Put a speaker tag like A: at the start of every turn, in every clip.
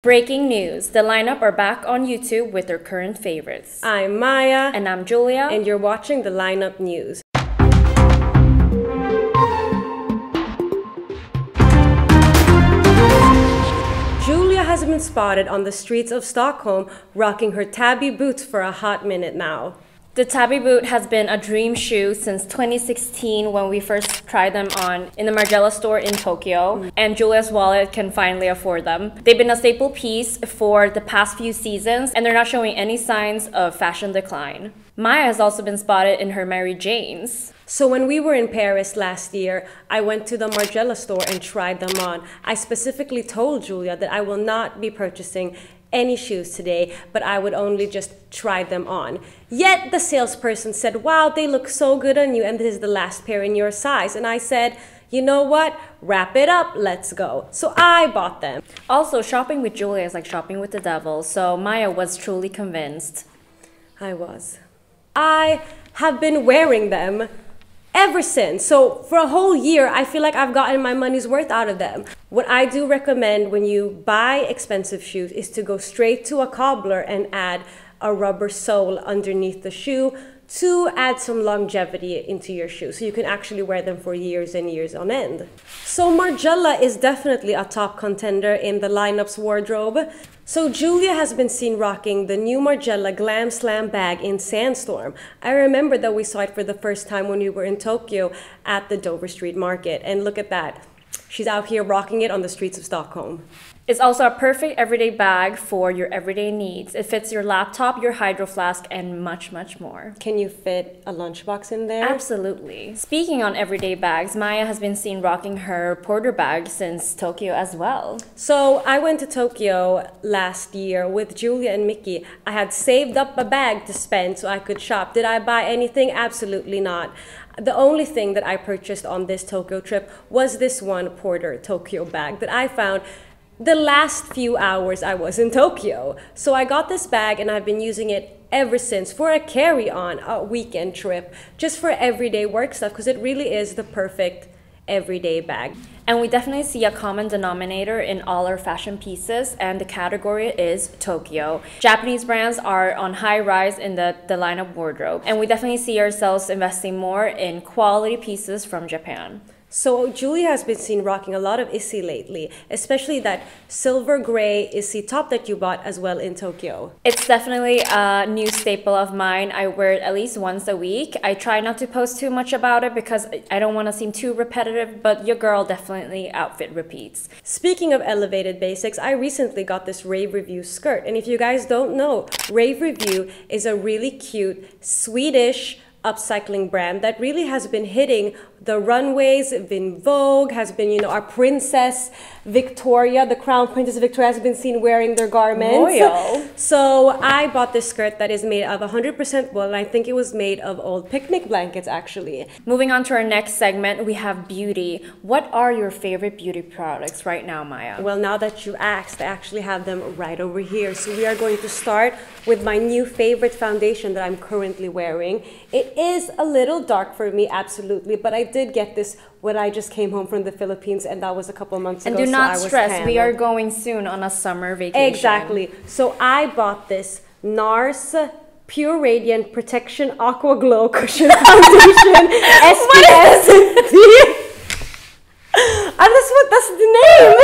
A: Breaking news, The Lineup are back on YouTube with their current favorites.
B: I'm Maya.
A: And I'm Julia.
B: And you're watching The Lineup News. Julia has been spotted on the streets of Stockholm rocking her tabby boots for a hot minute now.
A: The tabby boot has been a dream shoe since 2016 when we first tried them on in the Margiela store in Tokyo, and Julia's wallet can finally afford them. They've been a staple piece for the past few seasons, and they're not showing any signs of fashion decline. Maya has also been spotted in her Mary Janes.
B: So when we were in Paris last year, I went to the Margiela store and tried them on. I specifically told Julia that I will not be purchasing any shoes today, but I would only just try them on. Yet the salesperson said, wow, they look so good on you and this is the last pair in your size. And I said, you know what? Wrap it up, let's go. So I bought them.
A: Also, shopping with Julia is like shopping with the devil, so Maya was truly convinced.
B: I was. I have been wearing them ever since. So for a whole year, I feel like I've gotten my money's worth out of them. What I do recommend when you buy expensive shoes is to go straight to a cobbler and add a rubber sole underneath the shoe to add some longevity into your shoe so you can actually wear them for years and years on end. So Margiela is definitely a top contender in the Lineup's wardrobe. So Julia has been seen rocking the new Margiela Glam Slam bag in Sandstorm. I remember that we saw it for the first time when we were in Tokyo at the Dover Street Market, and look at that. She's out here rocking it on the streets of Stockholm.
A: It's also a perfect everyday bag for your everyday needs. It fits your laptop, your hydro flask, and much, much more.
B: Can you fit a lunchbox in there?
A: Absolutely. Speaking on everyday bags, Maya has been seen rocking her porter bag since Tokyo as well.
B: So I went to Tokyo last year with Julia and Mickey. I had saved up a bag to spend so I could shop. Did I buy anything? Absolutely not. The only thing that I purchased on this Tokyo trip was this one Porter Tokyo bag that I found the last few hours I was in Tokyo. So I got this bag and I've been using it ever since for a carry-on, a weekend trip, just for everyday work stuff, because it really is the perfect everyday bag.
A: And we definitely see a common denominator in all our fashion pieces, and the category is Tokyo. Japanese brands are on high rise in the Lineup wardrobe, and we definitely see ourselves investing more in quality pieces from Japan.
B: So Julia has been seen rocking a lot of Issey lately, especially that silver gray Issey top that you bought as well in Tokyo.
A: It's definitely a new staple of mine. I wear it at least once a week. I try not to post too much about it because I don't want to seem too repetitive, but your girl definitely outfit repeats.
B: Speaking of elevated basics, I recently got this Rave Review skirt. And if you guys don't know, Rave Review is a really cute Swedish upcycling brand that really has been hitting the runways, been Vogue, has been, you know, our princess Victoria, the crown princess Victoria has been seen wearing their garments.
A: Royal.
B: So I bought this skirt that is made of 100% wool, and I think it was made of old picnic blankets actually.
A: Moving on to our next segment, we have beauty. What are your favorite beauty products right now, Maya?
B: Well, now that you asked, I actually have them right over here. So we are going to start with my new favorite foundation that I'm currently wearing. It is a little dark for me, absolutely, but I did get this when I just came home from the Philippines, and that was a couple months ago.
A: And do not
B: so
A: stress, we are going soon on a summer vacation.
B: Exactly. So I bought this NARS Pure Radiant Protection Aqua Glow Cushion Foundation SPS. That's the name.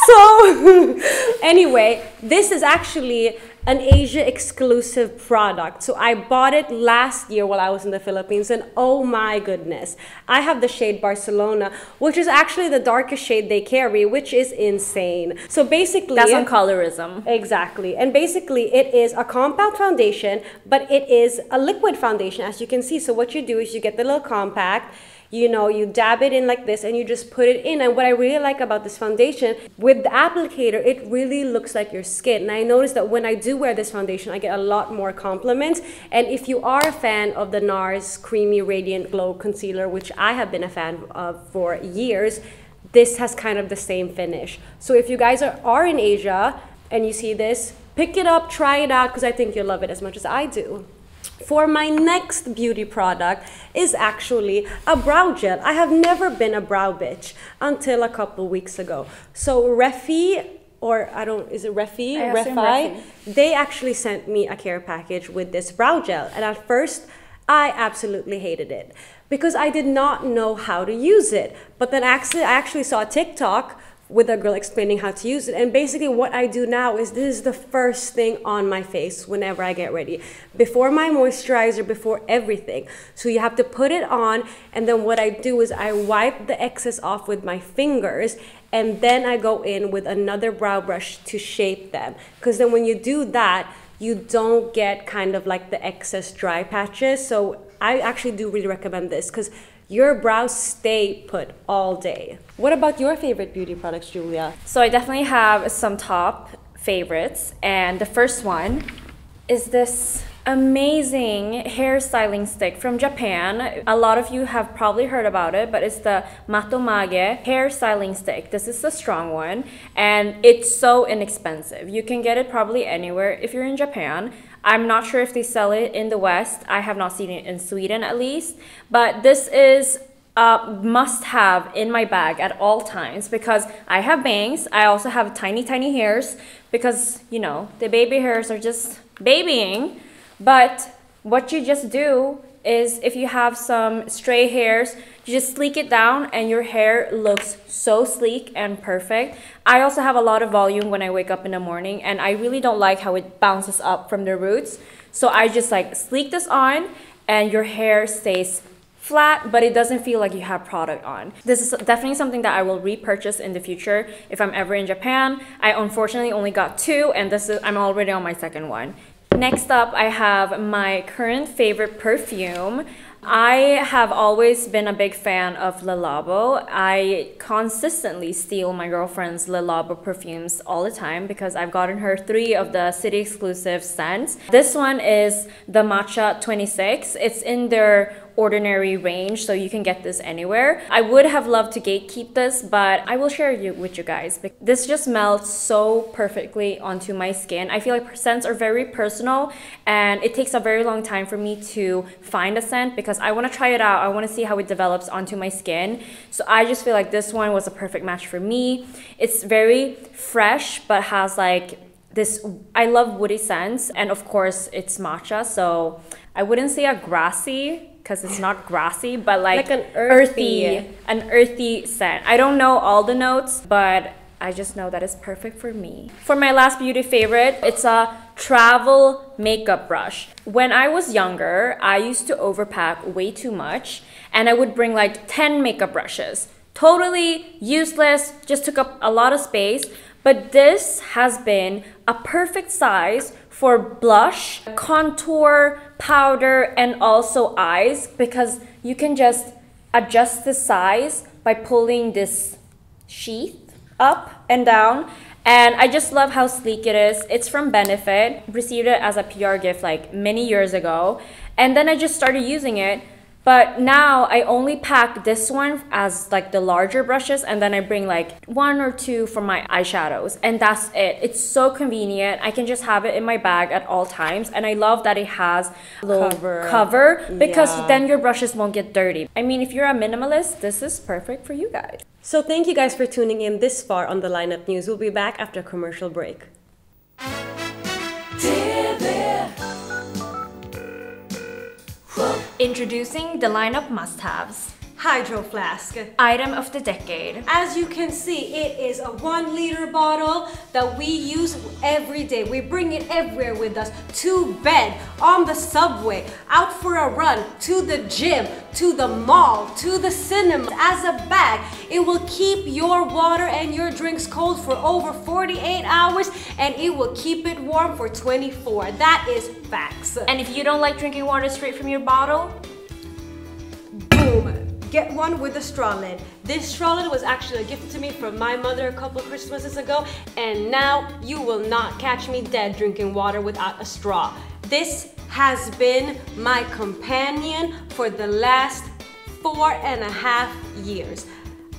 B: So anyway, this is actually an Asia exclusive product. So I bought it last year while I was in the Philippines, and oh my goodness, I have the shade Barcelona, which is actually the darkest shade they carry, which is insane. So basically,
A: that's on colorism.
B: Exactly. And basically it is a compact foundation, but it is a liquid foundation, as you can see. So what you do is you get the little compact, you know, you dab it in like this and you just put it in. And what I really like about this foundation, with the applicator, it really looks like your skin. And I noticed that when I do wear this foundation, I get a lot more compliments. And if you are a fan of the NARS Creamy Radiant Glow Concealer, which I have been a fan of for years, this has kind of the same finish. So if you guys are in Asia and you see this, pick it up, try it out, because I think you'll love it as much as I do. For my next beauty product is actually a brow gel. I have never been a brow bitch until a couple weeks ago. So Refi or I don't, is it Refi?
A: I assume
B: Refi?
A: Refi.
B: They actually sent me a care package with this brow gel. And at first, I absolutely hated it because I did not know how to use it. But then I actually saw a TikTok with a girl explaining how to use it. And basically what I do now is this is the first thing on my face whenever I get ready. Before my moisturizer, before everything. So you have to put it on, and then what I do is I wipe the excess off with my fingers, and then I go in with another brow brush to shape them. Because then when you do that, you don't get kind of like the excess dry patches. So I actually do really recommend this because your brows stay put all day. What about your favorite beauty products, Julia?
A: So I definitely have some top favorites, and the first one is this amazing hair styling stick from Japan. A lot of you have probably heard about it, but it's the Matomage hair styling stick. This is the strong one, and it's so inexpensive. You can get it probably anywhere if you're in Japan. I'm not sure if they sell it in the West. I have not seen it in Sweden at least, but this is a must-have in my bag at all times because I have bangs. I also have tiny hairs because, you know, the baby hairs are just babying. But what you just do is if you have some stray hairs, you just sleek it down and your hair looks so sleek and perfect. I also have a lot of volume when I wake up in the morning, and I really don't like how it bounces up from the roots. So I just like sleek this on and your hair stays flat, but it doesn't feel like you have product on. This is definitely something that I will repurchase in the future if I'm ever in Japan. I unfortunately only got 2, and I'm already on my second one. Next up, I have my current favorite perfume. I have always been a big fan of Le Labo. I consistently steal my girlfriend's Le Labo perfumes all the time because I've gotten her 3 of the city exclusive scents. This one is the Matcha 26. It's in their ordinary range, so you can get this anywhere. I would have loved to gatekeep this, but I will share it with you guys. This just melts so perfectly onto my skin. I feel like scents are very personal, and it takes a very long time for me to find a scent because I want to try it out. I want to see how it develops onto my skin. So I just feel like this one was a perfect match for me. It's very fresh, but has like this, I love woody scents, and of course it's matcha, so I wouldn't say a grassy, because it's not grassy, but like
B: an earthy
A: scent. I don't know all the notes, but I just know that it's perfect for me. For my last beauty favorite, it's a travel makeup brush. When I was younger, I used to overpack way too much, and I would bring like 10 makeup brushes. Totally useless, just took up a lot of space. But this has been a perfect size for blush, contour, powder, and also eyes, because you can just adjust the size by pulling this sheath up and down. And I just love how sleek it is. It's from Benefit. Received it as a PR gift like many years ago. And then I just started using it. But now I only pack this one as like the larger brushes, and then I bring like 1 or 2 for my eyeshadows, and that's it. It's so convenient. I can just have it in my bag at all times, and I love that it has a little cover because then your brushes won't get dirty. I mean, if you're a minimalist, this is perfect for you guys.
B: So thank you guys for tuning in this far on the Lineup News. We'll be back after a commercial break.
A: Introducing the lineup must-haves.
B: Hydro Flask.
A: Item of the decade.
B: As you can see, it is a 1-liter bottle that we use every day. We bring it everywhere with us. To bed, on the subway, out for a run, to the gym, to the mall, to the cinema. As a bag, it will keep your water and your drinks cold for over 48 hours, and it will keep it warm for 24. That is facts.
A: And if you don't like drinking water straight from your bottle,
B: boom. Get one with a straw lid. This straw lid was actually a gift to me from my mother a couple of Christmases ago, and now you will not catch me dead drinking water without a straw. This has been my companion for the last 4.5 years.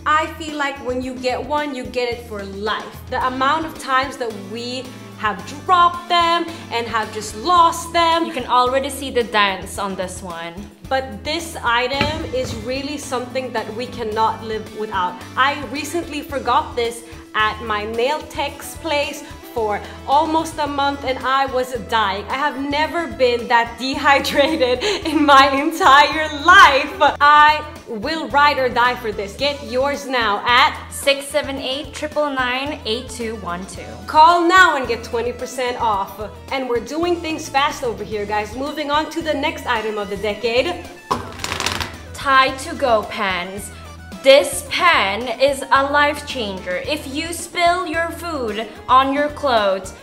B: I feel like when you get one, you get it for life. The amount of times that we have dropped them and have just lost them.
A: You can already see the dents on this one.
B: But this item is really something that we cannot live without. I recently forgot this at my nail tech's place for almost a month and I was dying. I have never been that dehydrated in my entire life. I will ride or die for this. Get yours now at
A: 678-999-8212.
B: Call now and get 20% off. And we're doing things fast over here, guys. Moving on to the next item of the decade.
A: Tide to Go pens. This pen is a life changer. If you spill your food on your clothes,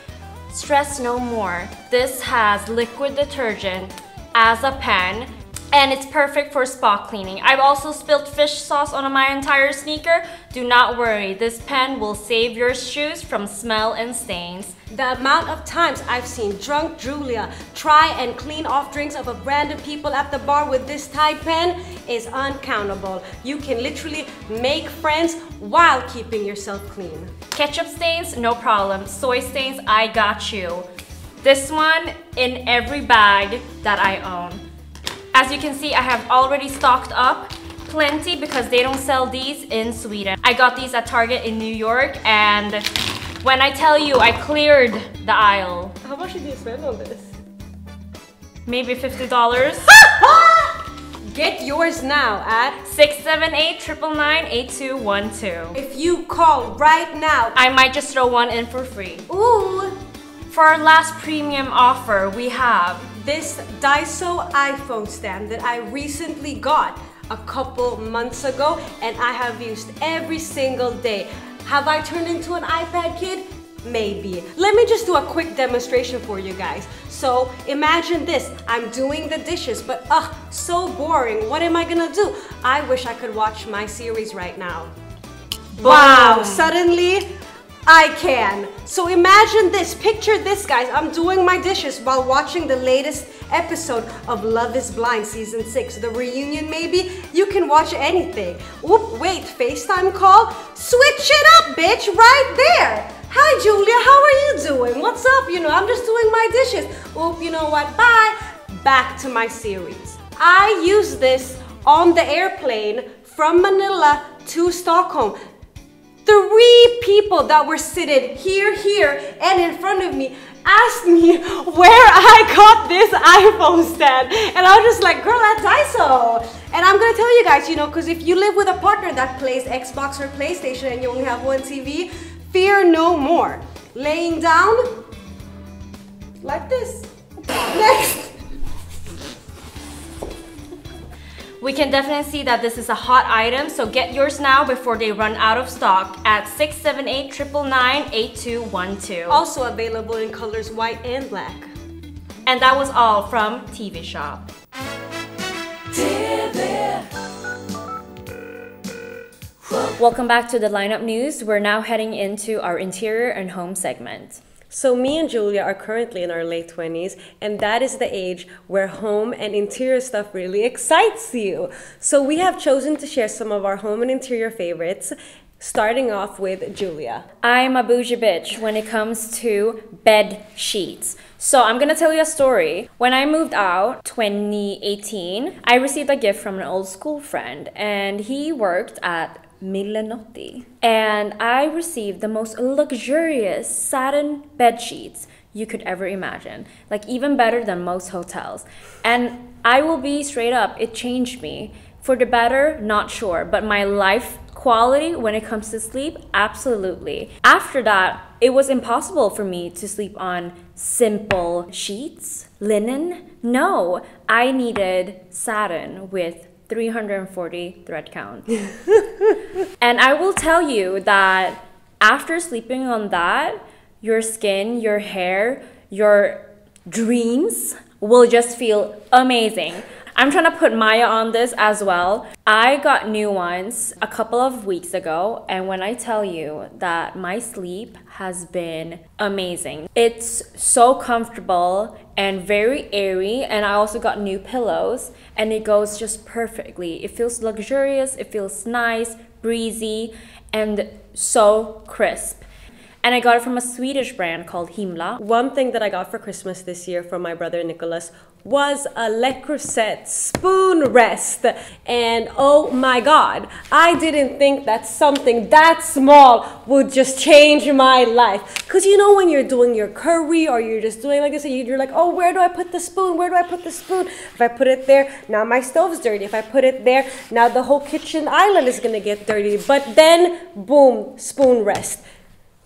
A: stress no more. This has liquid detergent as a pen, and it's perfect for spot cleaning. I've also spilled fish sauce on my entire sneaker. Do not worry, this pen will save your shoes from smell and stains.
B: The amount of times I've seen drunk Julia try and clean off drinks of random people at the bar with this Tide pen is uncountable. You can literally make friends while keeping yourself clean.
A: Ketchup stains, no problem. Soy stains, I got you. This one in every bag that I own. As you can see, I have already stocked up plenty because they don't sell these in Sweden. I got these at Target in New York, and when I tell you I cleared the aisle.
B: How much did you spend on this?
A: Maybe $50.
B: Get yours now at
A: 678-999-8212.
B: If you call right now,
A: I might just throw one in for free.
B: Ooh!
A: For our last premium offer, we have
B: this Daiso iPhone stand that I recently got a couple months ago and I have used every single day. Have I turned into an iPad kid? Maybe. Let me just do a quick demonstration for you guys. So imagine this, I'm doing the dishes, but so boring. What am I gonna do? I wish I could watch my series right now. Wow, suddenly I can. So imagine this, picture this, guys. I'm doing my dishes while watching the latest episode of Love is Blind Season 6. The reunion maybe? You can watch anything. Oop, wait, FaceTime call? Switch it up, bitch, right there. Hi, Julia, how are you doing? What's up? You know, I'm just doing my dishes. Oop, you know what, bye. Back to my series. I use this on the airplane from Manila to Stockholm. 3 people that were seated here, and in front of me asked me where I got this iPhone stand. And I was just like, girl, at Daiso. And I'm gonna tell you guys, you know, because if you live with a partner that plays Xbox or PlayStation and you only have one TV, fear no more. Laying down like this. Next.
A: We can definitely see that this is a hot item, so get yours now before they run out of stock at 678-999-8212.
B: Also available in colors white and black.
A: And that was all from TV Shop. Welcome back to the lineup news. We're now heading into our interior and home segment.
B: So me and Julia are currently in our late 20s, and that is the age where home and interior stuff really excites you. So we have chosen to share some of our home and interior favorites, starting off with Julia.
A: I'm a bougie bitch when it comes to bed sheets. So I'm gonna tell you a story. When I moved out 2018, I received a gift from an old school friend, and he worked at Millenotti. And I received the most luxurious satin bed sheets you could ever imagine. Like even better than most hotels. And I will be straight up, it changed me. For the better, not sure, but my life quality when it comes to sleep, absolutely. After that, it was impossible for me to sleep on simple sheets, linen. No, I needed satin with 340 thread count. And I will tell you that after sleeping on that, your skin, your hair, your dreams will just feel amazing. I'm trying to put Maya on this as well. I got new ones a couple of weeks ago, and when I tell you that my sleep has been amazing. It's so comfortable and very airy, and I also got new pillows, and it goes just perfectly. It feels luxurious, it feels nice, breezy, and so crisp. And I got it from a Swedish brand called Himla.
B: One thing that I got for Christmas this year from my brother Nicholas was a Le Creuset spoon rest. And oh my god, I didn't think that something that small would just change my life. Because you know when you're doing your curry or you're just doing like this, you're like, oh, where do I put the spoon? Where do I put the spoon? If I put it there, now my stove's dirty. If I put it there, now the whole kitchen island is gonna get dirty. But then, boom, spoon rest.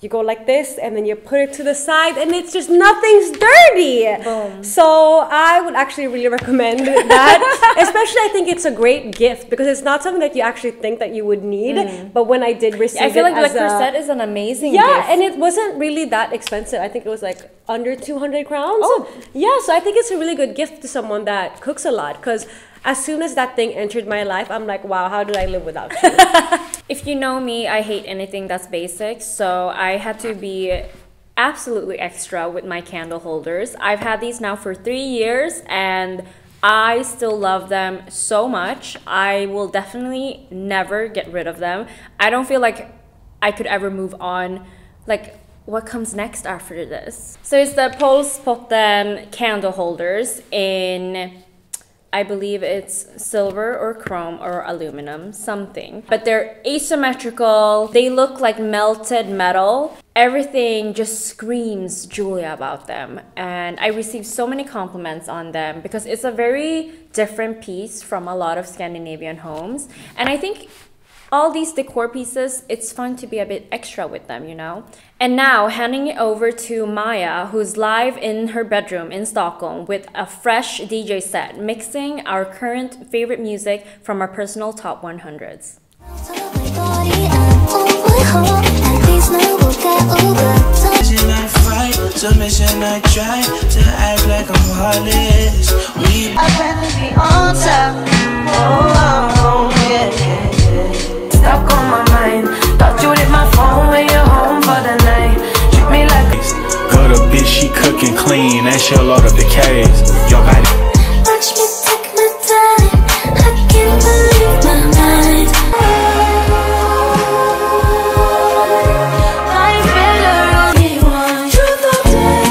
B: You go like this, and then you put it to the side, and it's just nothing's dirty.
A: Boom.
B: So I would actually really recommend that. Especially, I think it's a great gift because it's not something that you actually think that you would need. But when I did receive it,
A: I feel like Le Creuset is an amazing
B: gift.
A: gift.
B: And it wasn't really that expensive. I think it was like under 200 crowns.
A: Oh,
B: yeah. So I think it's a really good gift to someone that cooks a lot because as soon as that thing entered my life, I'm like, wow, how did I live without you?
A: If you know me, I hate anything that's basic, so I had to be absolutely extra with my candle holders. I've had these now for 3 years, and I still love them so much. I will definitely never get rid of them. I don't feel like I could ever move on. Like, what comes next after this? So it's the Polspotten candle holders in, I believe it's silver or chrome or aluminum, something. But they're asymmetrical. They look like melted metal. Everything just screams Julia about them. And I received so many compliments on them because it's a very different piece from a lot of Scandinavian homes. And I think all these decor pieces, it's fun to be a bit extra with them, you know? And now, handing it over to Maya, who's live in her bedroom in Stockholm with a fresh DJ set, mixing our current favorite music from our personal top 100s.
C: Submission, I try to act like I'm heartless. I'd rather be on top. Oh, yeah, yeah, yeah. Stuck on my mind. Thought you hit my phone when you're home for the night. Treat me like
D: got a bitch, she cooking clean, and she'll load up the cage. Your body.
C: watch me take my time. I can't believe my mind. Life's better on anyone. Truth or dare?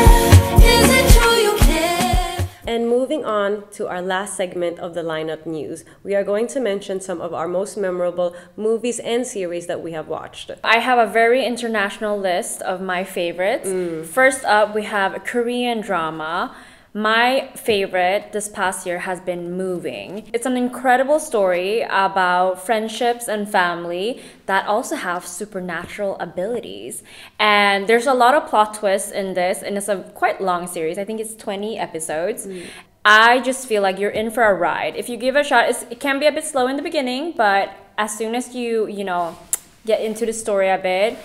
C: Is it true you care?
B: And moving on to our last segment of the lineup news, we are going to mention some of our most memorable movies and series that we have watched.
A: I have a very international list of my favorites. First up, we have a Korean drama. My favorite this past year has been Moving. It's an incredible story about friendships and family that also have supernatural abilities. And there's a lot of plot twists in this, and it's a quite long series. I think it's 20 episodes. I just feel like you're in for a ride. If you give it a shot, it can be a bit slow in the beginning, but as soon as you get into the story a bit,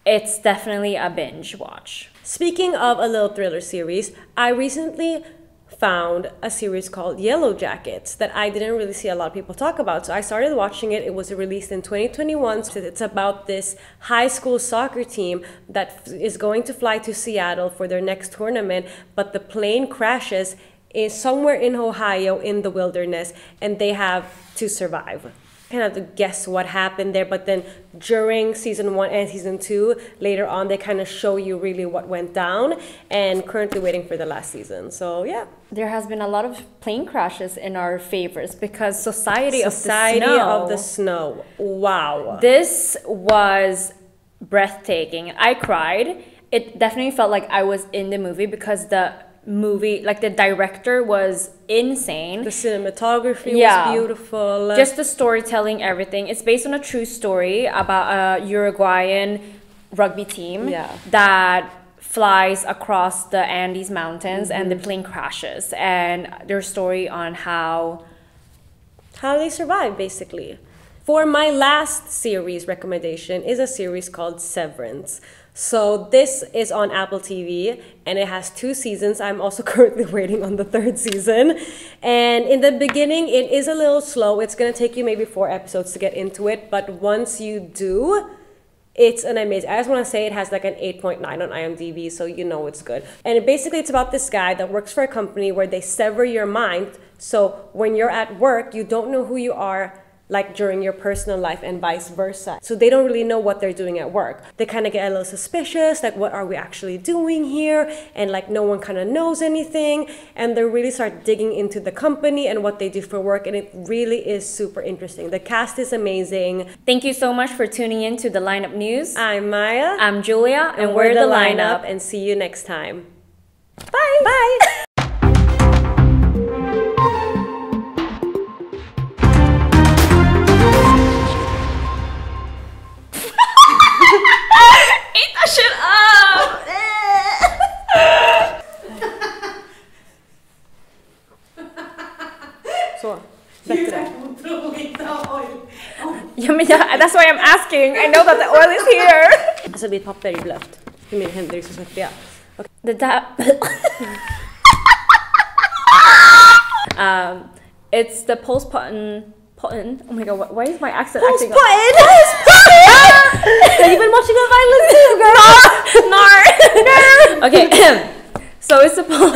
A: it's definitely a binge watch.
B: Speaking of a little thriller series, I recently found a series called Yellowjackets that I didn't really see a lot of people talk about. So I started watching it. It was released in 2021. So it's about this high school soccer team that is going to fly to Seattle for their next tournament, but the plane crashes is somewhere in Ohio in the wilderness, and they have to survive. Kind of have to guess what happened there, but then during season 1 and season 2, later on, they kind of show you really what went down, and currently waiting for the last season. So yeah.
A: There has been a lot of plane crashes in our favorites because Society of
B: the Snow. Wow.
A: This was breathtaking. I cried. It definitely felt like I was in the movie because the movie, like the director was insane.
B: The cinematography was beautiful.
A: Just the storytelling, everything. It's based on a true story about a Uruguayan rugby team that flies across the Andes Mountains and the plane crashes, and their story on how
B: they survive, basically. For my last series recommendation is a series called Severance. So this is on Apple TV, and it has 2 seasons. I'm also currently waiting on the 3rd season. And in the beginning, it is a little slow. It's going to take you maybe 4 episodes to get into it. But once you do, it's an amazing. I just want to say it has like an 8.9 on IMDb, so you know it's good. And basically, it's about this guy that works for a company where they sever your mind. So when you're at work, you don't know who you are like during your personal life and vice versa. So they don't really know what they're doing at work. They kind of get a little suspicious, like what are we actually doing here? And like no one kind of knows anything. And they really start digging into the company and what they do for work. And it really is super interesting. The cast is amazing.
A: Thank you so much for tuning in to the Lineup News.
B: I'm Maya.
A: I'm Julia.
B: And we're the Lineup. And see you next time.
A: Bye.
B: Bye.
A: Eat that shit up!
B: Så, bättre.
A: Ja, men that's why I'm asking. I know that the oil is here.
B: Alltså mitt papper är blött. Hur mina händer är så svettiga. Okay.
A: The it's the postpartum. Oh my god, why is my accent acting up?
B: You've been watching Love Island too, girl.
A: No. Okay. So it's supposed